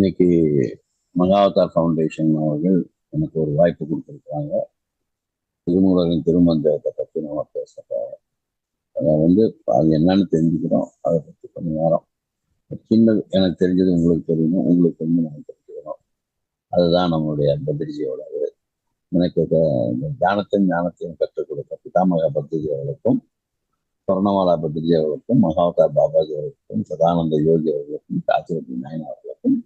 இன்னைக்கு மகாவதார் ஃபவுண்டேஷன் அவர்கள் எனக்கு ஒரு வாய்ப்பு கொடுத்துருக்காங்க. திருமூலரின் திருமந்திரத்தை பற்றி நம்ம பேசுகிறோம். அதை அது என்னன்னு தெரிஞ்சுக்கிறோம். அதை பற்றி கொஞ்சம் நேரம் சின்ன எனக்கு தெரிஞ்சது உங்களுக்கு தெரியணும், உங்களுக்கு நான் தெரிஞ்சுக்கணும். அதுதான் நம்மளுடைய பத்திரிகையோட எனக்கு ஞானத்தையும் கற்றுக் கொடுத்த பிதாமக பத்திரிகை அவர்களுக்கும், சொர்ணமாலா பத்திரிகை அவர்களுக்கும், மகாவதார் பாபாஜி அவர்களுக்கும், சதானந்த யோகி அவர்களுக்கும், காசிவதி நாயன் அவர்களுக்கும்,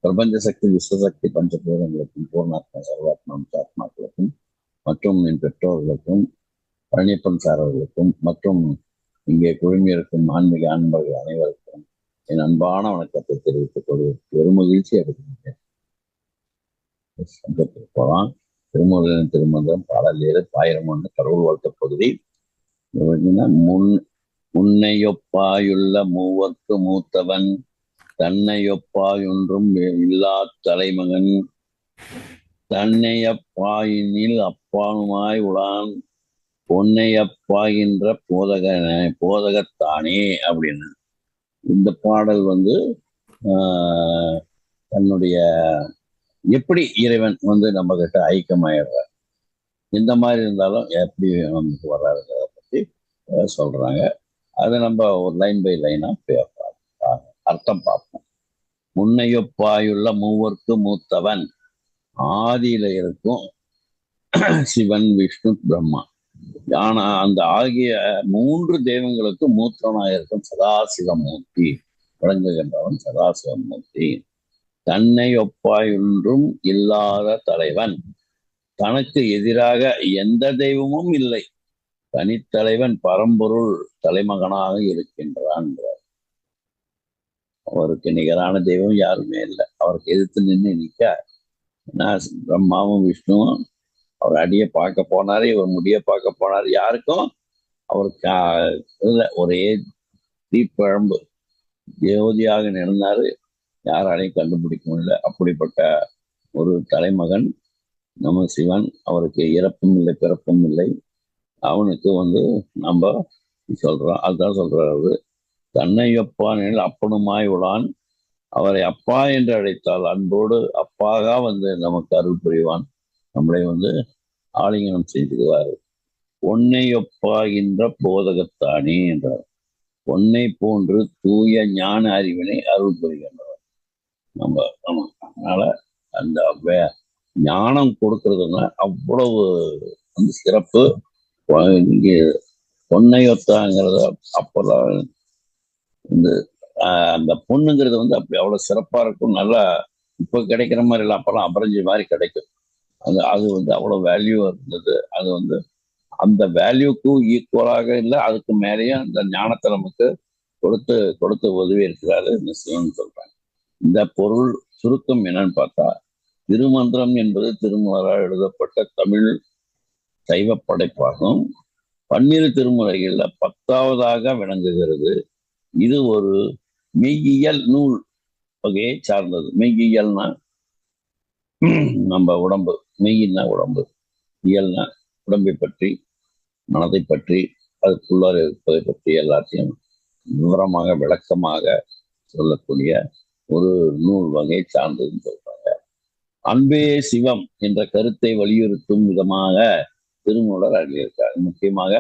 பிரபஞ்ச சக்தி விஸ்வசக்தி பஞ்சபூதங்களுக்கும், பூர்ணாத்மா சர்வாத்மா ஆத்மாக்களுக்கும், மற்றும் என் பெற்றோர்களுக்கும், பழனியப்பன் சார் அவர்களுக்கும், மற்றும் இங்கே குழுமியிருக்கும் ஆன்மீக அன்பர்கள் அனைவருக்கும் என் அன்பான வணக்கத்தை தெரிவித்துக் கொள்வது பெரும் மகிழ்ச்சி அடைகின்றேன். போகலாம். திருமூலரின் திருமந்திரம் பாடல் 7 1001 கடவுள் வாழ்த்த பகுதி. முன்னையொப்பாயுள்ள மூவர்க்கு மூத்தவன், தன்னையொப்பாயொன்றும் இல்லா தலைமகன், தன்னையப்பாயினில் அப்பானுமாய் உளான், பொன்னையப்பாகின்ற போதகத்தானே அப்படின்னு. இந்த பாடல் தன்னுடைய எப்படி இறைவன் நம்ம கிட்ட ஐக்கியமாயிடுறார், இந்த மாதிரி இருந்தாலும் எப்படி நமக்கு வர்றாருங்கிறத பற்றி சொல்றாங்க. அதை நம்ம ஒரு லைன் பை லைனா அர்த்தம் பார்ப்போம். முன்னையொப்பாயுள்ள மூவர்க்கு மூத்தவன், ஆதியில இருக்கும் சிவன், விஷ்ணு, பிரம்மா. ஆனா அந்த ஆகிய 3 தெய்வங்களுக்கு மூத்தவனாயிருக்கும் சதாசிவமூர்த்தி விளங்குகின்றவன் சதாசிவமூர்த்தி. தன்னை ஒப்பாயொன்றும் இல்லாத தலைவன், தனக்கு எதிராக எந்த தெய்வமும் இல்லை, தனித்தலைவன் பரம்பொருள் தலைமகனாக இருக்கின்றான். அவருக்கு நிகரான தெய்வம் யாருமே இல்லை. அவருக்கு எதிர்த்து நிற்க பிரம்மாவும் விஷ்ணுவும் அவர் அடியை பார்க்க போனாரு, இவர் முடிய பார்க்க போனாரு. யாருக்கும் அவருக்கு ஒரே தீப்பழம்பு ஜோதியாக நினைந்தாரு, யாராலையும் கண்டுபிடிக்க முடியல. அப்படிப்பட்ட ஒரு தலைமகன் நம்ம சிவன். அவருக்கு இறப்பும் இல்லை, பிறப்பும் இல்லை. அவனுக்கு நம்ம சொல்றோம். அதுதான் சொல்றாரு, தன்னையொப்பானில் அப்பனுமாய் உளான், அவரை அப்பா என்று அழைத்தால் அன்போடு அப்பாக நமக்கு அருள் புரிவான், நம்மளை ஆலிங்கனம் செய்துவார். பொன்னையொப்பாகின்ற போதகத்தானே என்றார். பொன்னை போன்று தூய ஞான அறிவினை அருள் புரிகின்றவர் அதனால அந்த ஞானம் கொடுக்கறதுன்னா அவ்வளவு சிறப்பு. இங்கே பொன்னையொத்தாங்கிறத அப்பதான் அந்த பொண்ணுங்கிறது அப்படி அவ்வளவு சிறப்பா இருக்கும். நல்லா இப்ப கிடைக்கிற மாதிரி இல்லை, அப்பெல்லாம் அபரஞ்சி மாதிரி கிடைக்கும். அது அவ்வளவு வேல்யூ இருந்தது. அது அந்த வேல்யூக்கு ஈக்குவலாக இல்லை, அதுக்கு மேலேயும் அந்த ஞானத்தை நமக்கு கொடுத்து உதவி இருக்கிறாரு இந்த சிவன் சொல்றாங்க. இந்த பொருள் சுருக்கம் என்னன்னு பார்த்தா, திருமந்திரம் என்பது திருமூலரால் எழுதப்பட்ட தமிழ் சைவ படைப்பாகும். 12 திருமுறைகள்ல 10வதாக விளங்குகிறது. இது ஒரு மெய்யியல் நூல் வகையை சார்ந்தது. மெய்யியல்னா நம்ம உடம்பு, மெய்யின்னா உடம்பு, இயல்னா உடம்பை பற்றி, மனதை பற்றி, அதுக்குள்ளார இருப்பதை பற்றி எல்லாத்தையும் விவரமாக விளக்கமாக சொல்லக்கூடிய ஒரு நூல் வகை சார்ந்ததுன்னு சொல்றாங்க. அன்பே சிவம் என்ற கருத்தை வலியுறுத்தும் விதமாக திருமூலர் எழுதியிருக்கார். முக்கியமாக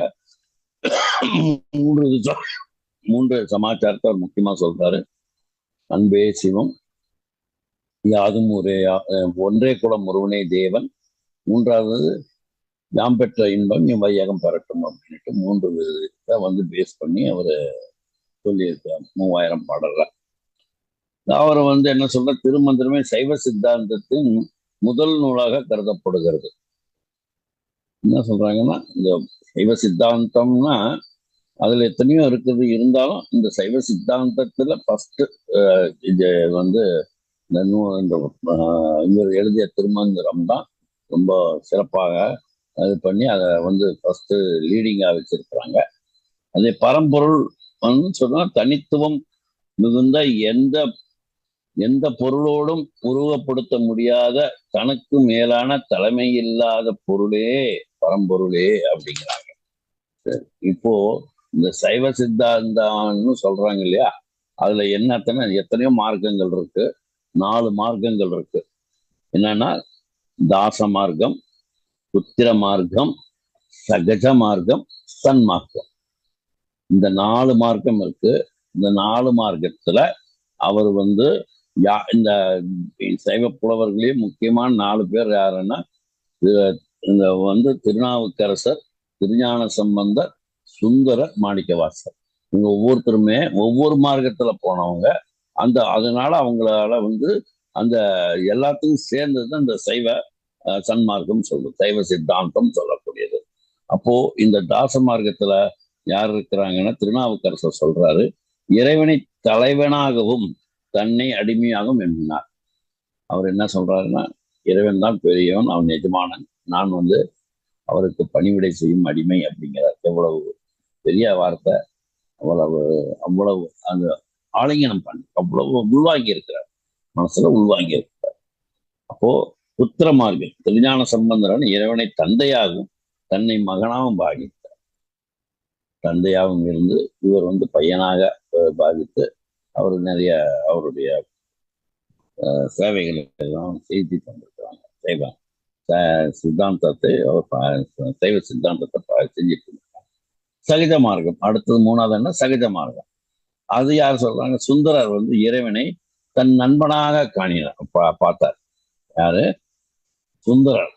3 சமாச்சாரத்தை அவர் முக்கியமா சொல்றாரு. அன்பே சிவம், யாதும் ஒன்றே குலம் ஒருவனே தேவன், 3வது யாம் பெற்ற இன்பம் என் வையகம் பெறட்டும் அப்படின்ட்டு 3 விதத்தை பேஸ் பண்ணி அவர் சொல்லியிருக்கார் 3000 பாடல்ல. அவர் என்ன சொல்ற, திருமந்திரமே சைவ சித்தாந்தத்தின் முதல் நூலாக கருதப்படுகிறது. என்ன சொல்றாங்கன்னா, இந்த சைவ சித்தாந்தம்னா அதுல எத்தனையோ இருக்குது, இருந்தாலும் இந்த சைவ சித்தாந்தத்துல ஃபர்ஸ்ட் இது இந்த இவர் எழுதிய திருமந்திரம் தான் ரொம்ப சிறப்பாக அது பண்ணி அதை ஃபர்ஸ்ட் லீடிங்கா வச்சிருக்கிறாங்க. அதே பரம்பொருள் சொன்னா தனித்துவம் மிகுந்த எந்த பொருளோடும் உருவப்படுத்த முடியாத தனக்கு மேலான தலைமை இல்லாத பொருளே பரம்பொருளே அப்படிங்கிறாங்க. இப்போ இந்த சைவ சித்தாந்தம்னு சொல்றாங்க இல்லையா, அதுல எத்தனையோ மார்க்கங்கள் இருக்கு. 4 மார்க்கங்கள் இருக்கு. என்னன்னா தாச மார்க்கம், புத்திர மார்க்கம், சகஜ மார்க்கம், சன்மார்க்கம். இந்த 4 மார்க்கம் இருக்கு. இந்த 4 மார்க்கத்துல அவர் வந்து இந்த சைவ புலவர்களே முக்கியமான 4 பேர் யாருன்னா, இந்த வந்து திருநாவுக்கரசர், திருஞான சம்பந்தர், சுந்தரர், மாணிக்கவாசர். இவங்க ஒவ்வொருத்தருமே ஒவ்வொரு மார்க்கத்துல போனவங்க. அதனால அவங்களால வந்து அந்த எல்லாத்துக்கும் சேர்ந்தது இந்த சைவ சன்மார்க்கம் சொல்றது, சைவ சித்தாந்தம் சொல்லக்கூடியது. அப்போ இந்த தாச மார்க்கத்துல யார் இருக்கிறாங்கன்னா, திருநாவுக்கரசர் சொல்றாரு, இறைவனை தலைவனாகவும் தன்னை அடிமையாகவும் எண்ணினார். அவர் என்ன சொல்றாருன்னா, இறைவன் தான் பெரியவன், அவன் எஜமானன், நான் வந்து அவருக்கு பணிவிடை செய்யும் அடிமை அப்படிங்கிறார். எவ்வளவு பெரிய வார்த்தை! அவ்வளவு அவ்வளவு அந்த ஆலிங்கனம் பண்ணி அவ்வளவு உள்வாங்கி இருக்கிறார், மனசுல உள்வாங்கி இருக்கிறார். அப்போ புத்திர மார்க்கம், திருஞான சம்பந்தரன் இறைவனை தந்தையாகவும் தன்னை மகனாகவும் பாவித்தார். தந்தையாகவும் இருந்து இவர் வந்து பையனாக பாவித்து அவர் நிறைய அவருடைய சேவைகளை எல்லாம் செய்து கொண்டிருக்கிறாங்க. சித்தாந்தத்தை சைவ சித்தாந்தத்தை செஞ்சுட்டு இருக்காங்க. சகஜ மார்க்கம் அடுத்தது 3வது என்ன, சகஜ மார்க்கம். அது யார் சொல்றாங்க, சுந்தரர் வந்து இறைவனை தன் நண்பனாக காணினார், பார்த்தார். யாரு? சுந்தரர்.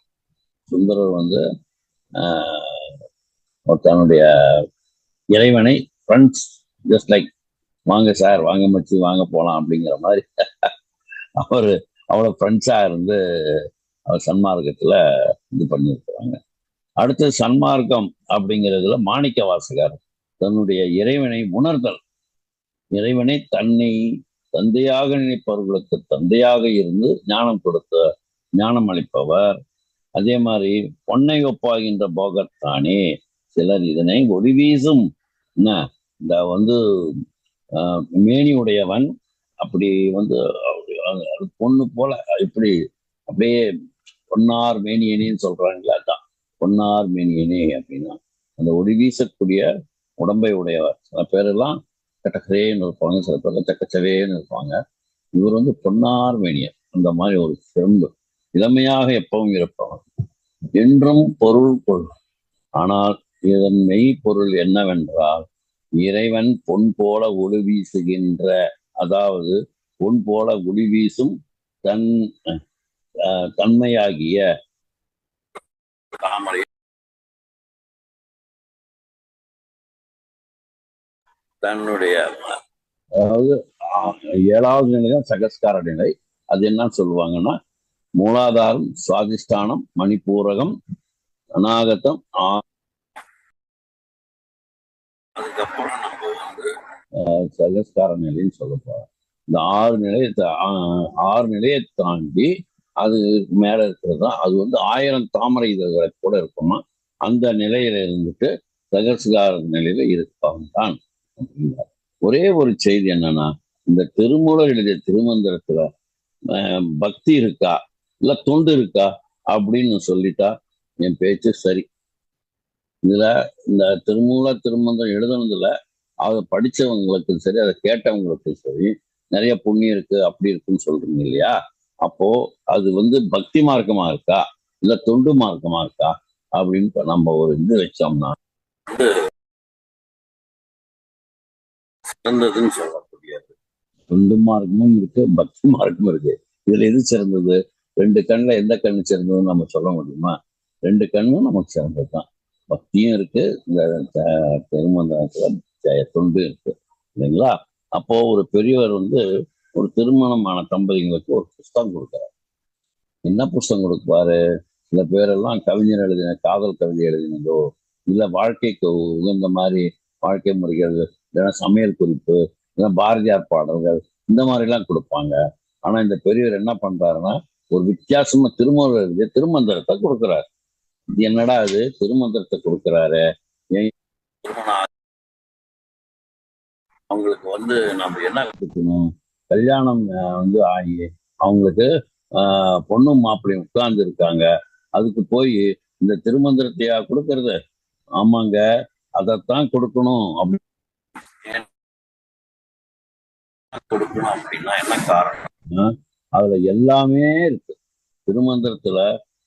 சுந்தரர் வந்து தன்னுடைய இறைவனை ஃப்ரெண்ட்ஸ், ஜஸ்ட் லைக் வாங்க சார், வாங்க மச்சி, வாங்க போலாம் அப்படிங்கிற மாதிரி அவரு அவ்வளவு ஃப்ரெண்ட்ஸா இருந்து அவர் சன்மார்க்கத்துல இது பண்ணியிருக்கிறாங்க. அடுத்து சன்மார்க்கம் அப்படிங்கிறதுல மாணிக்க வாசகர் தன்னுடைய இறைவனை உணர்தல், இறைவனை தன்னை தந்தையாக நினைப்பவர்களுக்கு தந்தையாக இருந்து ஞானம் கொடுத்த ஞானம் அளிப்பவர். அதே மாதிரி பொன்னை ஒப்பாகின்ற போகத்தானே சிலர் இதனை ஒளி வீசும் இந்த வந்து மேனி உடையவன், அப்படி வந்து பொண்ணு போல இப்படி அப்படியே பொன்னார் மேனியனேன்னு சொல்றாங்களே, அதான் பொன்னார் மேனியனே அப்படின்னா அந்த ஒளி வீசக்கூடிய உடம்பை உடையவர். சில பேரெல்லாம் கட்டக்கரேன்னு இருப்பாங்க, சில பேர் சக்கச்சவேன்னு இருப்பாங்க. இவர் வந்து பொன்னார் மேனியன், அந்த மாதிரி ஒரு செம்பு, இளமையாக எப்பவும் இருப்பவன், என்றும் பொருள் கொள்ளும். ஆனால் இதன் மெய் பொருள் என்னவென்றால், இறைவன் பொன் போல ஒளி வீசுகின்ற, அதாவது பொன் போல ஒளி வீசும் தன்மையாகிய தாமரை, தன்னுடைய அதாவது 7வது நிலை தான் சகஸ்கார நிலை. அது என்ன சொல்லுவாங்கன்னா, மூலாதாரம், சுவாதிஷ்டானம், மணிப்பூரகம், அநாகத்தம், அதுக்கப்புறம் நம்ம வந்து சகஸ்கார நிலைன்னு சொல்ல போறோம். இந்த 6 நிலையை தாண்டி அது மேல இருக்கிறது தான், அது வந்து 1000 தாமரை இதழ்களை கூட இருக்குமா. அந்த நிலையில இருந்துட்டு சகஸ்கார நிலையில இருப்பவன் தான். ஒரே ஒரு செய்தி என்னன்னா, இந்த திருமூலர் எழுதிய திருமந்திரத்துல பக்தி இருக்கா இல்ல தொண்டு இருக்கா அப்படின்னு சொல்லிட்டா என் பேச்சு சரி. இதுல இந்த திருமந்திரம் எழுதுனதுல அதை படிச்சவங்களுக்கு சரி, அதை கேட்டவங்களுக்கு சரி, நிறைய புண்ணியம் இருக்கு அப்படி இருக்குன்னு சொல்றீங்க இல்லையா. அப்போ அது வந்து பக்தி மார்க்கமா இருக்கா இல்ல தொண்டு மார்க்கமா இருக்கா அப்படின்னு நம்ம ஒரு இது வச்சோம்னா சிறந்ததுன்னு சொல்லக்கூடியது. தொண்டு மார்க்கமும் இருக்கு, பக்தி மார்க்கமும் இருக்கு. இதுல எது சிறந்தது? 2 கண்ணுல எந்த கண்ணு சிறந்ததுன்னு நம்ம சொல்ல முடியுமா? 2 கண்ணும் நமக்கு சிறந்ததுதான். பக்தியும் இருக்கு, இந்த திருமந்திரத்துல தொண்டு இருக்கு இல்லைங்களா. அப்போ ஒரு பெரியவர் வந்து ஒரு திருமணமான தம்பதிங்களுக்கு ஒரு புஸ்தகம் கொடுக்குறாரு. என்ன புஸ்தகம் கொடுப்பாரு? சில பேரெல்லாம் கவிஞர் எழுதின காதல் கவிதை எழுதினதோ, இல்ல வாழ்க்கைக்கு உகந்த மாதிரி வாழ்க்கை முறைகள், இல்லைன்னா சமையல் குறிப்பு, இல்லைன்னா பாரதியார் பாடல்கள், இந்த மாதிரி எல்லாம் கொடுப்பாங்க. ஆனா இந்த பெரியவர் என்ன பண்றாருன்னா, ஒரு வித்தியாசமா திருமூலர் எழுதிய திருமந்திரத்தை கொடுக்குறாரு. இது என்னடா அது, திருமந்திரத்தை கொடுக்குறாரு, அவங்களுக்கு வந்து நம்ம என்ன கொடுக்கணும்? கல்யாணம் வந்து ஆகி அவங்களுக்கு பொண்ணும் மாப்பிள்ளையும் உட்கார்ந்து இருக்காங்க, அதுக்கு போய் இந்த திருமந்திரத்தையா கொடுக்கறது? ஆமாங்க, அதைத்தான் கொடுக்கணும். கொடுக்கணும் அப்படின்னா என்ன காரணம்? அதுல எல்லாமே இருக்கு. திருமந்திரத்துல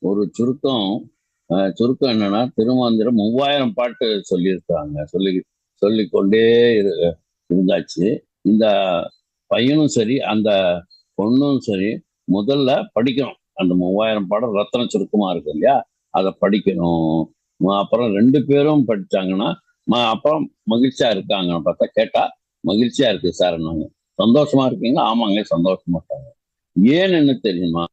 ஒரு சுருக்கம் என்னன்னா, திருமந்திரம் 3000 பாட்டு சொல்லியிருக்காங்க. சொல்லிக்கொண்டே இருந்தாச்சு. இந்த பையனும் சரி, அந்த பொண்ணும் சரி, முதல்ல படிக்கணும். அந்த 3000 பாடம் ரத்தன சுருக்கமா இருக்கு இல்லையா, அதை படிக்கணும். அப்புறம் 2 பேரும் படிச்சாங்கன்னா அப்புறம் மகிழ்ச்சியா இருக்காங்கன்னு பார்த்தா கேட்டா, மகிழ்ச்சியா இருக்கு சார். நாங்க சந்தோஷமா இருக்கீங்களா? ஆமாங்க சந்தோஷமா இருக்காங்க. ஏன்னு என்ன தெரியுமா?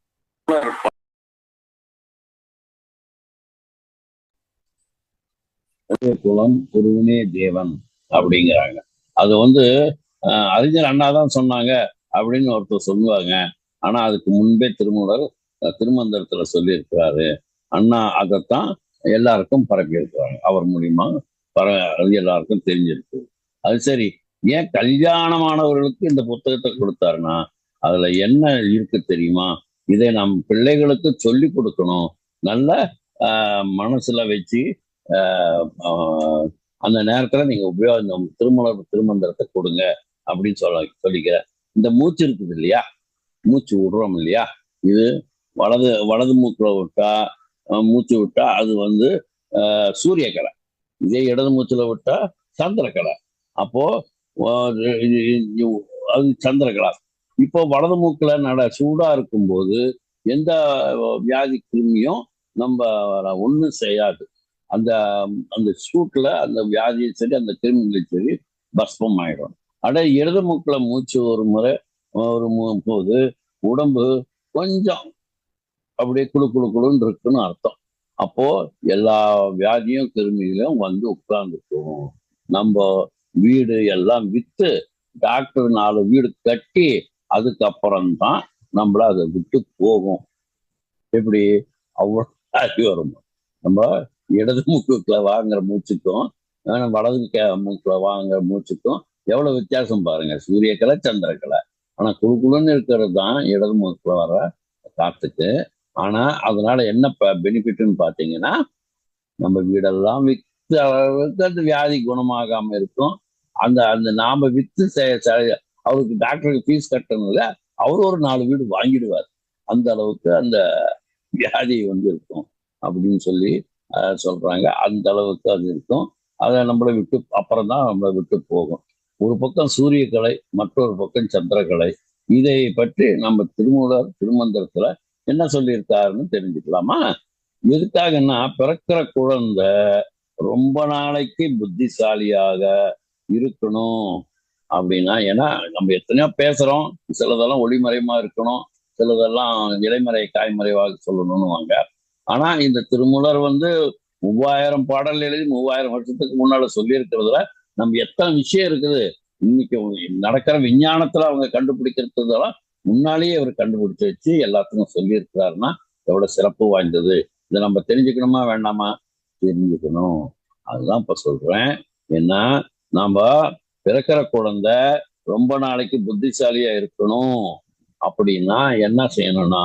குலம் குருவனே தேவன் அப்படிங்கிறாங்க. அது வந்து அறிஞர் அண்ணா தான் சொன்னாங்க அப்படின்னு ஒருத்தர் சொல்லுவாங்க. ஆனா அதுக்கு முன்பே திருமூலர் திருமந்திரத்துல சொல்லி இருக்கிறாரு. அண்ணா அதைத்தான் எல்லாருக்கும் பரப்பி இருக்கிறாங்க. அவர் மூலியமா அது எல்லாருக்கும் தெரிஞ்சிருக்கு. அது சரி, ஏன் கல்யாணமானவர்களுக்கு இந்த புத்தகத்தை கொடுத்தாருன்னா அதுல என்ன இருக்கு தெரியுமா? இதை நம் பிள்ளைகளுக்கு சொல்லி கொடுக்கணும். நல்ல மனசுல வச்சு அந்த நேரத்துல நீங்க உபயோகம் திருமந்திரத்தை கொடுங்க அப்படின்னு சொல்லிக்கிறேன். இந்த மூச்சு இருக்குது இல்லையா, மூச்சு விடுறோம் இல்லையா, இது வலது மூக்குல விட்டா மூச்சு விட்டா அது வந்து சூரியக்கலை. இதே இடது மூச்சுல விட்டா சந்திரக்கலை. அப்போ அது சந்திரக்கலை. இப்போ வலது மூக்குல சூடா இருக்கும்போது எந்த வியாதி கிருமியும் நம்ம ஒன்றும் செய்யாது. அந்த அந்த சூட்ல அந்த வியாதியும் சரி, அந்த கிருமிகளும் சரி பஸ்பம் ஆயிடும். இடது மூக்குல மூச்சு ஒரு முறை போது உடம்பு கொஞ்சம் அப்படியே குழுன்னு இருக்குன்னு அர்த்தம். அப்போ எல்லா வியாதியும் கிருமிகளும் வந்து உட்கார்ந்துக்கும். நம்ம வீடு எல்லாம் வித்து டாக்டர் 4 வீடு கட்டி அதுக்கப்புறம்தான் நம்மள அதை விட்டு போகும். எப்படி அவ்வளவு வரும். நம்ம இடது மூக்குல வாங்குற மூச்சுக்கும் வலது மூக்குல வாங்குற மூச்சுக்கும் எவ்வளவு வித்தியாசம் பாருங்க. சூரியக்கலை சந்திரக்கலை. ஆனா குழுன்னு இருக்கிறது தான் இடது மூக்குல வர காத்துக்கு. ஆனா அதனால என்ன பெனிஃபிட்னு பாத்தீங்கன்னா, நம்ம வீடெல்லாம் வித்து அளவுக்கு அந்த வியாதி குணமாகாம இருக்கும். அந்த அந்த நாம வித்து அவருக்கு டாக்டருக்கு ஃபீஸ் கட்டணும்ல, அவரு ஒரு 4 வீடு வாங்கிடுவார். அந்த அளவுக்கு அந்த வியாதி வந்து இருக்கும் அப்படின்னு சொல்லி சொல்றாங்க. அந்த அளவுக்கு அது இருக்கும். அதை நம்மளை விட்டு அப்புறம் தான் நம்மளை விட்டு போகும். ஒரு பக்கம் சூரியக்கலை, மற்றொரு பக்கம் சந்திரக்கலை. இதை பற்றி நம்ம திருமூலர் திருமந்திரத்துல என்ன சொல்லியிருக்காருன்னு தெரிஞ்சுக்கலாமா? எதுக்காகன்னா, பிறக்கிற குழந்தை ரொம்ப நாளைக்கு புத்திசாலியாக இருக்கணும் அப்படின்னா. ஏன்னா நம்ம எத்தனையோ பேசுறோம், சிலதெல்லாம் ஒளிமறைமா இருக்கணும், சிலதெல்லாம் இலைமறை காய்மறைவாக சொல்லணும்னு வாங்க. ஆனா இந்த திருமூலர் வந்து 3000 பாடல் எழுதி 3000 வருஷத்துக்கு முன்னால சொல்லி இருக்கிறதுல நம்ம எத்தனை விஷயம் இருக்குது. இன்னைக்கு நடக்கிற விஞ்ஞானத்துல அவங்க கண்டுபிடிக்கிறதுலாம் முன்னாலேயே அவர் கண்டுபிடிச்சு வச்சு எல்லாத்துக்கும் சொல்லி இருக்கிறாருன்னா எவ்வளவு சிறப்பு வாய்ந்தது. இதை நம்ம தெரிஞ்சுக்கணுமா வேண்டாமா? தெரிஞ்சுக்கணும். அதுதான் இப்ப சொல்றேன். ஏன்னா நாம பிறக்கிற குழந்தை ரொம்ப நாளைக்கு புத்திசாலியா இருக்கணும் அப்படின்னா என்ன செய்யணும்னா,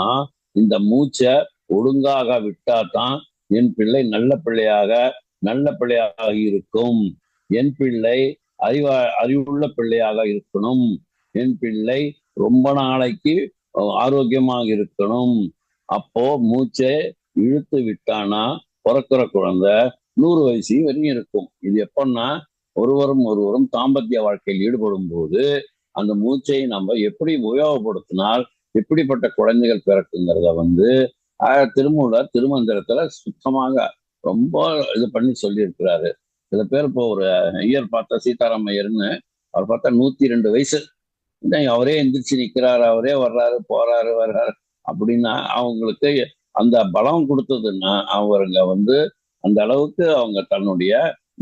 இந்த மூச்சை ஒழுங்காக விட்டாதான் என் பிள்ளை நல்ல பிள்ளையாக இருக்கும். என் பிள்ளை அறிவுள்ள பிள்ளையாக இருக்கணும். என் பிள்ளை ரொம்ப நாளைக்கு ஆரோக்கியமாக இருக்கணும். அப்போ மூச்சை இழுத்து விட்டானா பிறக்கிற குழந்தை 100 வயசு வரையும் இருக்கும். இது எப்பன்னா, ஒருவரும் தாம்பத்திய வாழ்க்கையில் ஈடுபடும் போது அந்த மூச்சை நம்ம எப்படி உபயோகப்படுத்தினால் எப்படிப்பட்ட குழந்தைகள் பிறக்குங்கிறத வந்து திருமூலர் திருமந்திரத்துல சுத்தமாக ரொம்ப இது பண்ணி சொல்லி இருக்கிறாரு. சில பேர் இப்போ ஒரு ஐயர் பார்த்தா, சீதாராம் ஐயர்னு, அவர் பார்த்தா 102 வயசு. அவரே எந்திரிச்சு நிக்கிறாரு, அவரே வர்றாரு வர்றாரு அப்படின்னா அவங்களுக்கு அந்த பலம் கொடுத்ததுன்னா அவருங்க வந்து அந்த அளவுக்கு அவங்க தன்னுடைய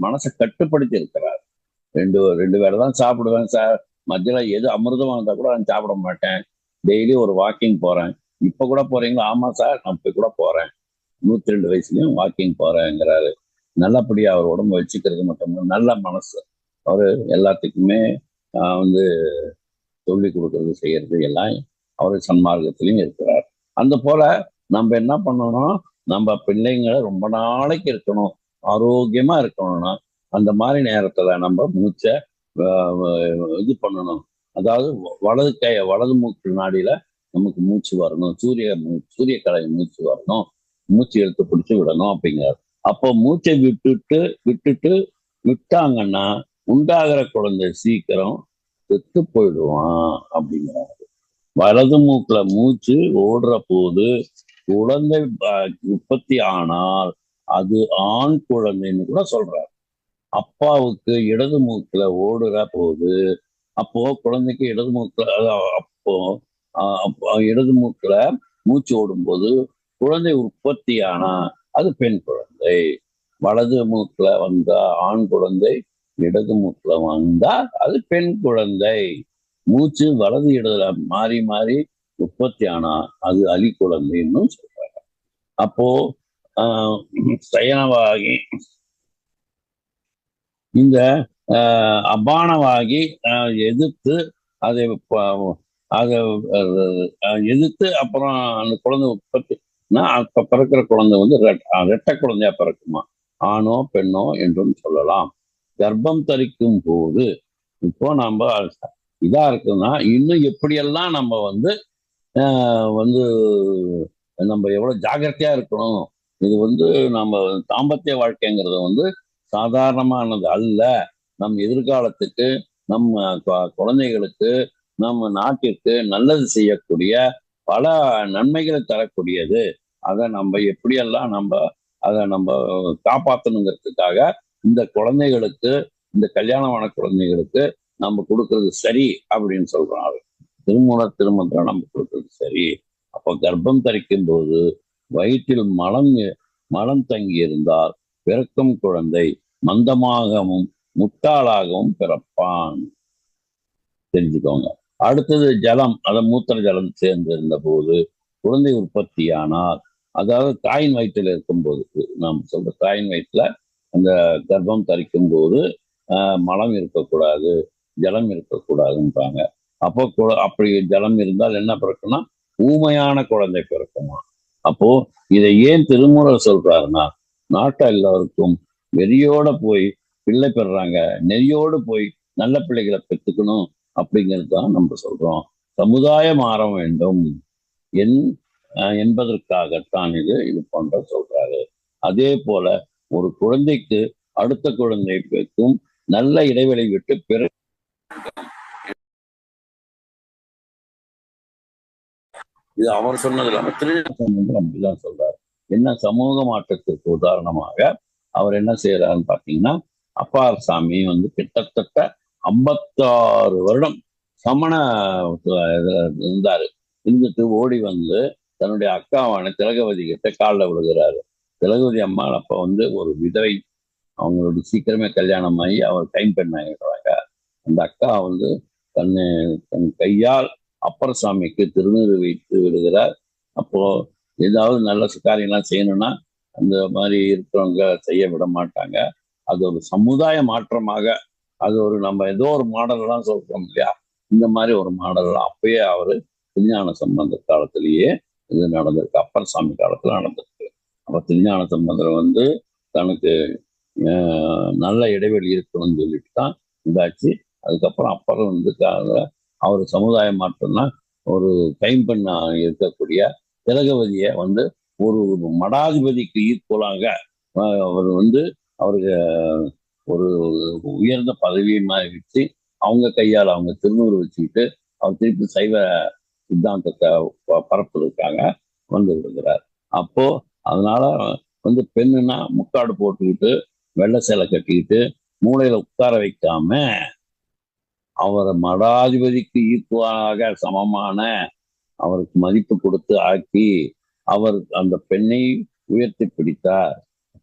மனசை கட்டுப்படுத்தி இருக்கிறார். ரெண்டு வேளை தான் சாப்பிடுவேன் சார், மத்தியில எது அமிர்தமா இருந்தா கூட நான் சாப்பிட மாட்டேன், டெய்லி ஒரு வாக்கிங் போறேன். இப்ப கூட போறீங்களா? ஆமா சார், நான் இப்ப கூட போறேன், 102 வயசுலயும் வாக்கிங் போறேங்கிறாரு. நல்லபடியா அவர் உடம்பு வச்சுக்கிறது மட்டும் நல்ல மனசு. அவரு எல்லாத்துக்குமே வந்து சொல்லி கொடுக்கறது செய்யறது எல்லாம் அவரு சன்மார்க்கத்திலையும் இருக்கிறார். அந்த போல நம்ம என்ன பண்ணணும், நம்ம பிள்ளைங்களை ரொம்ப நாளைக்கு இருக்கணும், ஆரோக்கியமா இருக்கணும்னா அந்த மாதிரி நேரத்துல நம்ம மூச்சை இது பண்ணணும். அதாவது வலது மூக்கு நாடியில நமக்கு மூச்சு வரணும், சூரிய கலை மூச்சு வரணும், மூச்சு எடுத்து பிடிச்சு விடணும் அப்படிங்கிறார். அப்போ மூச்சை விட்டுட்டு விட்டுட்டு விட்டாங்கன்னா உண்டாகிற குழந்தை சீக்கிரம் செத்து போயிடுவான் அப்படிங்கிறாரு. வலது மூக்குல மூச்சு ஓடுற போது குழந்தை உற்பத்தி ஆனால் அது ஆண் குழந்தைன்னு கூட சொல்றாரு. அப்பாவுக்கு இடது மூக்குல ஓடுற போது அப்போ குழந்தைக்கு இடது மூக்குல அப்போ இடது மூக்குல மூச்சு ஓடும்போது குழந்தை உற்பத்தி ஆனா அது பெண் குழந்தை. வலது மூக்குல வந்தா ஆண் குழந்தை, இடது மூக்குல வந்தா அது பெண் குழந்தை. மூச்சு வலது இடதுல மாறி மாறி உற்பத்தி ஆனா அது அலி குழந்தைன்னு சொல்றாங்க. அப்போ சயனவாகி இந்த அபானவாகி எதிர்த்து அதை அதை எதிர்த்து அப்புறம் அந்த குழந்தை உற்பத்தினா அப்ப பிறக்கிற குழந்தை வந்து ரெட்டை குழந்தையா பிறக்குமா, ஆணோ பெண்ணோ என்றும் சொல்லலாம். கர்ப்பம் தரிக்கும் போது இப்போ நம்ம இதா இருக்குன்னா இன்னும் எப்படியெல்லாம் நம்ம வந்து வந்து நம்ம எவ்வளவு ஜாகிரதையா இருக்கணும். இது வந்து நம்ம தாம்பத்திய வாழ்க்கைங்கிறது வந்து சாதாரணமானது அல்ல. நம் எதிர்காலத்துக்கு, நம்ம குழந்தைகளுக்கு, நம்ம நாட்டிற்கு நல்லது செய்யக்கூடிய பல நன்மைகளை தரக்கூடியது. அதை நம்ம எப்படியெல்லாம் அதை நம்ம காப்பாற்றணுங்கிறதுக்காக இந்த குழந்தைகளுக்கு, இந்த கல்யாணமான குழந்தைகளுக்கு நம்ம கொடுக்கறது சரி அப்படின்னு சொல்றாங்க. திருமூலர் திருமந்திரம் நம்ம கொடுக்கறது சரி. அப்போ கர்ப்பம் தரிக்கும் போது வயிற்றில் மலம் தங்கி இருந்தால் பிறக்கும் குழந்தை மந்தமாகவும் முட்டாளாகவும் பிறப்பான், தெரிஞ்சுக்கோங்க. அடுத்தது ஜலம், மூத்திர ஜலம் சேர்ந்து இருந்த போது குழந்தை உற்பத்தியானால், அதாவது தாயின் வயிற்றில் இருக்கும் போது, நாம் சொல்ற தாயின் வயிற்றுல அந்த கர்ப்பம் தரிக்கும் போது மலம் இருக்கக்கூடாது, ஜலம் இருக்கக்கூடாதுன்றாங்க. அப்போ அப்படி ஜலம் இருந்தால் என்ன பிறக்கும்னா ஊமையான குழந்தை பிறக்குமா. அப்போ இதை ஏன் திருமூலர் சொல்றாருன்னா, நாட்டை எல்லாருக்கும் வெறியோட போய் பிள்ளை பெறாங்க, நெறியோடு போய் நல்ல பிள்ளைகளை பெற்றுக்கணும் அப்படிங்கிறது தான் நம்ம சொல்றோம். சமுதாயம் மாற வேண்டும் என்பதற்காகத்தான் இது போன்ற சொல்றாரு. அதே போல ஒரு குழந்தைக்கு அடுத்த குழந்தை பெற்றும் நல்ல இடைவெளி விட்டு இது அவர் சொன்னது இல்லாம திருஞான அப்படிதான் சொல்றாரு. என்ன சமூக மாற்றத்திற்கு உதாரணமாக அவர் என்ன செய்யறாருன்னு பாத்தீங்கன்னா, அப்பார் சாமி வந்து கிட்டத்தட்ட 56 வருடம் சமண இருந்தாரு. இருந்துட்டு ஓடி வந்து தன்னுடைய அக்காவான திலகவதி கிட்ட காலில் விழுகிறாரு. திலகவதி அம்மா அப்ப வந்து ஒரு விதவை, அவங்களுடைய சீக்கிரமே கல்யாணம் ஆகி அவர் கைம்பெண் ஆகிடுறாங்க. அந்த அக்கா வந்து தன் கையால் அப்பர் சாமிக்கு திருநீறு வைத்து விடுகிறார். அப்போ ஏதாவது நல்ல காரியம்லாம் செய்யணும்னா அந்த மாதிரி இருக்கிறவங்க செய்ய விட மாட்டாங்க. அது ஒரு சமுதாய மாற்றமாக, அது ஒரு நம்ம ஏதோ ஒரு மாடல்லாம் சொல்றோம் இல்லையா, இந்த மாதிரி ஒரு மாடல்லாம் அப்பயே அவரு திருஞான சம்பந்தர் காலத்திலேயே இது நடந்திருக்கு. அப்பர் சாமி காலத்துல நடந்திருக்கு. அப்ப திருஞான சம்பந்தர் வந்து தனக்கு நல்ல இடைவெளி இருக்கணும்னு சொல்லிட்டு தான் இதாச்சு. அதுக்கப்புறம் அப்புறம் வந்து அவர் சமுதாய மாற்றம்னா ஒரு கைம்பெண் இருக்கக்கூடிய திலகவதியை வந்து ஒரு மடாதிபதிக்கு ஈக்குவலாக அவர் வந்து அவருக்கு ஒரு உயர்ந்த பதவியை மாதிரி வச்சு அவங்க கையால் அவங்க திருநூறு வச்சுக்கிட்டு அவர் திருப்பி சைவ சித்தாந்தத்தை பரப்புவதற்காக வந்து விடுகிறார். அப்போ அதனால வந்து பெண்ணுன்னா முக்காடு போட்டுக்கிட்டு வெள்ளை சேலை கட்டிக்கிட்டு மூளையில உட்கார வைக்காம அவரை மடாதிபதிக்கு ஈக்குவலாக சமமான அவருக்கு மதிப்பு கொடுத்து ஆக்கி அவர் அந்த பெண்ணை உயர்த்தி பிடித்தார்.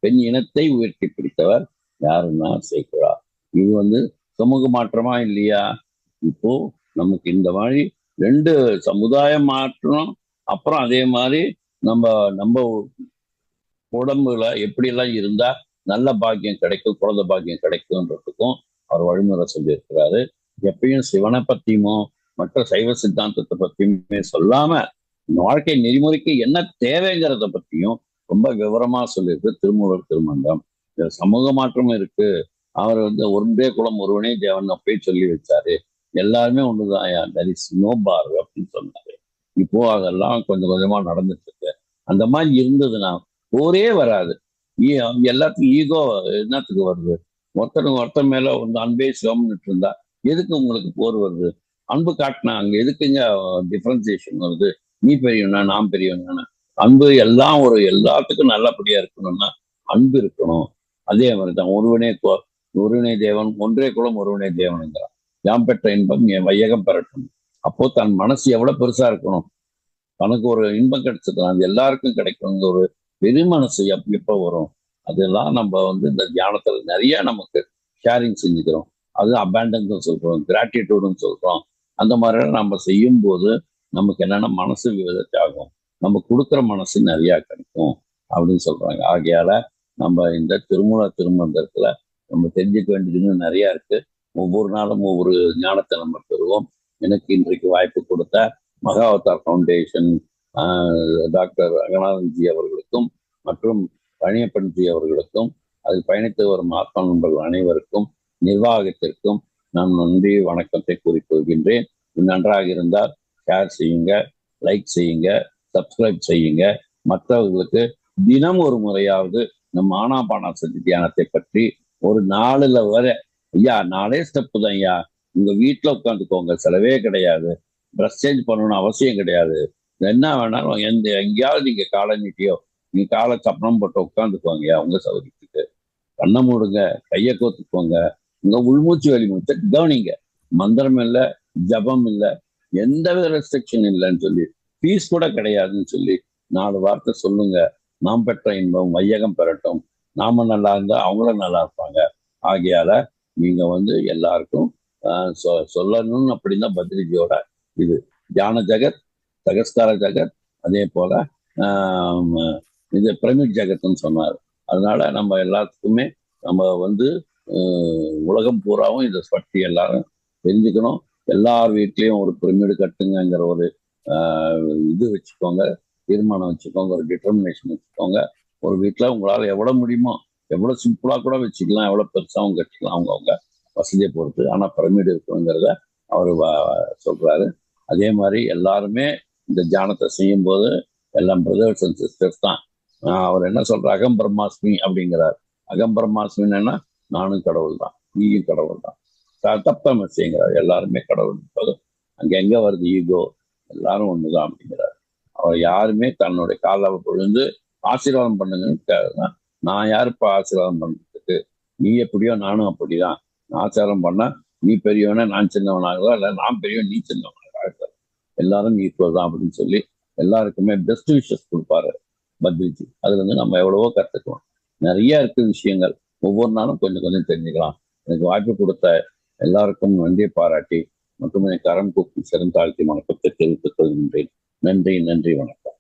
பெண் இனத்தை உயர்த்தி பிடித்தவர் யாருன்னா சேக்கிழார். இது வந்து சமூக மாற்றமா இல்லையா? இப்போ நமக்கு இந்த மாதிரி 2 சமுதாயம் மாற்றணும், அப்புறம் அதே மாதிரி நம்ம உடம்புல எப்படியெல்லாம் இருந்தா நல்ல பாக்கியம் கிடைக்கும், குழந்தை பாக்கியம் கிடைக்கும்ன்றதுக்கும் அவர் வழிமுறை சொல்லியிருக்கிறாரு. எப்பயும் சிவனை பத்தியுமோ மற்ற சைவ சித்தாந்தத்தை பத்தியுமே சொல்லாம வாழ்க்கை நெறிமுறைக்கு என்ன தேவைங்கிறத பத்தியும் ரொம்ப விவரமா சொல்லியிருக்கு திருமூலர் திருமந்திரம். சமூக மாற்றமும் இருக்கு. அவர் வந்து ஒன்றே குலம் ஒருவனே தேவன் போய் சொல்லி வச்சாரு. எல்லாருமே ஒண்ணுதான், தட் இஸ் நோ பார் அப்படின்னு சொன்னாரு. இப்போ அதெல்லாம் கொஞ்சம் கொஞ்சமா நடந்துட்டு இருக்கு. அந்த மாதிரி இருந்ததுன்னா போரே வராது. எல்லாத்துக்கும் ஈகோ என்னத்துக்கு வருது? ஒருத்தருக்கு ஒருத்தர் மேல வந்து அன்பே சிவம்னுட்டு இருந்தா எதுக்கு உங்களுக்கு போர் வருது? அன்பு காட்டினா அங்க எதுக்குங்க டிஃபரன்சியேஷன் வருது? நீ பெரியவனா நான் பெரியவனா? அன்பு எல்லாம் ஒரு எல்லாத்துக்கும் நல்லபடியா இருக்கணும்னா அன்பு இருக்கணும். அதே மாதிரிதான் ஒருவனே தேவன், ஒன்றே குலம் ஒருவனே தேவனுங்கிறான். யாம் பெற்ற இன்பம் என் வையகம் பெறட்டும். அப்போ தன் மனசு எவ்வளவு பெருசா இருக்கணும். தனக்கு ஒரு இன்பம் கிடைச்சிருக்கலாம், அது எல்லாருக்கும் கிடைக்கும். ஒரு பெருமனசு எப்ப வரும்? அதெல்லாம் நம்ம வந்து இந்த தியானத்துல நிறைய நமக்கு ஷேரிங் செஞ்சுக்கிறோம். அது அபேண்டன்ஸ் சொல்றோம், கிராட்டிடியூடுன்னு சொல்றோம். அந்த மாதிரிலாம் நம்ம செய்யும் போது நமக்கு என்னன்னா மனசு விதத்தாகும். நம்ம கொடுக்குற மனசு நிறைய கிடைக்கும் அப்படின்னு சொல்றாங்க. ஆகையால நம்ம இந்த திருமந்திரத்துல நம்ம தெரிஞ்சுக்க வேண்டியது இன்னும் நிறைய இருக்கு. ஒவ்வொரு நாளும் ஒவ்வொரு ஞானத்தை நம்ம பெறுவோம். எனக்கு இன்றைக்கு வாய்ப்பு கொடுத்த மகாவதார் ஃபவுண்டேஷன் டாக்டர் ரங்கநாதன்ஜி அவர்களுக்கும் மற்றும் பழனியப்பன்ஜி அவர்களுக்கும் அதில் பயணித்து வரும் ஆத்மா நண்பர்கள் அனைவருக்கும் நிர்வாகத்திற்கும் நான் நன்றி வணக்கத்தை கூறிக்கொள்கின்றேன். நன்றாக இருந்தால் ஷேர் செய்யுங்க, லைக் செய்யுங்க, சப்ஸ்கிரைப் செய்யுங்க. மற்றவர்களுக்கு தினம் ஒரு முறையாவது நம் ஆனாபானாசதி தியானத்தை பற்றி ஒரு நாளுல வர ஐயா 4 ஸ்டெப்பு தான் ஐயா, உங்க வீட்டுல உட்காந்துக்கோங்க, செலவே கிடையாது, ட்ரெஸ் சேஞ்ச் பண்ணணும்னு அவசியம் கிடையாது, என்ன வேணாலும் எங்கேயாவது நீங்க காலை நீட்டியோ நீங்க காலை சப்பனம் போட்டு உட்காந்துக்கோங்க உங்க சௌகரியத்துக்கு. கண்ணை மூடுங்க, கையை கோத்துக்கோங்க, உங்க உள்மூச்சு வெளிமூச்சு கவனிங்க. மந்திரம் இல்லை, ஜபம் இல்லை, எந்த வித ரெஸ்ட்ரிக்ஷன் இல்லைன்னு சொல்லி, ஃபீஸ் கூட கிடையாதுன்னு சொல்லி 4 வார்த்தை சொல்லுங்க. நாம் பெற்ற இன்பம் வையகம் பெறட்டும். நாம நல்லா இருந்தா அவங்களும் நல்லா இருப்பாங்க. ஆகையால நீங்க வந்து எல்லாருக்கும் சொல்லணும்னு அப்படின்னா பத்ரிஜியோட இது தியான ஜெகத், சகஸ்கார ஜெகத், அதே போல இது பிரமிட் ஜெகத்னு சொன்னார். அதனால நம்ம எல்லாத்துக்குமே நம்ம வந்து உலகம் பூராவும் இதை பற்றி எல்லாரும் தெரிஞ்சுக்கணும். எல்லார் வீட்லேயும் ஒரு பிரமிடு கட்டுங்கிற ஒரு இது வச்சுக்கோங்க, தீர்மானம் வச்சுக்கோங்க, ஒரு டிட்டர்மினேஷன் வச்சுக்கோங்க. ஒரு வீட்டில் உங்களால் எவ்வளோ முடியுமோ, எவ்வளோ சிம்பிளாக கூட வச்சுக்கலாம், எவ்வளோ பெருசாகவும் கட்டிக்கலாம், அவங்கவுங்க வசதியை பொறுத்து. ஆனால் பிரமிடு இருக்குங்கிறத அவர் சொல்றாரு. அதே மாதிரி எல்லாருமே இந்த தியானத்தை செய்யும் போது எல்லாம் பிரதர்ஸ் அண்ட் சிஸ்டர்ஸ் தான். அவர் என்ன சொல்ற, அகம் பிரம்மாஸ்மி அப்படிங்கிறார். அகம் பிரம்மாஸ்மின்னா நானும் கடவுள் தான், நீயும் கடவுள் தான், தப்பமசிங்கிறார். எல்லாருமே கடவுள் இருப்பது அங்க எங்க வருது ஈகோ? எல்லாரும் ஒண்ணுதான் அப்படிங்கிறார். அவர் யாருமே தன்னுடைய காலாவை பொழுது ஆசீர்வாதம் பண்ணுங்கன்னு நான் யாருப்பா ஆசீர்வாதம் பண்றதுக்கு? நீ எப்படியோ நானும் அப்படிதான். ஆச்சாரம் பண்ணா நீ பெரியவன நான் சின்னவனாகலாம், இல்லை நான் பெரியவன் நீ சின்னவனாக, எல்லாரும் ஈக்குவல் தான் அப்படின்னு சொல்லி எல்லாருக்குமே பெஸ்ட் விஷஸ் கொடுப்பாரு பத்ரிஜி. அதுல இருந்து நம்ம எவ்வளவோ கற்றுக்கலாம். நிறைய இருக்கு விஷயங்கள், ஒவ்வொரு நாளும் கொஞ்சம் கொஞ்சம் தெரிஞ்சுக்கலாம். எனக்கு வாய்ப்பு கொடுத்த எல்லாருக்கும் நன்றியை பாராட்டி மற்றும் கரம் கூப்பி சிறந்தாழ்த்தி வணக்கத்தை தெரிவித்துக் கொள்கின்றேன். நன்றி, நன்றி, வணக்கம்.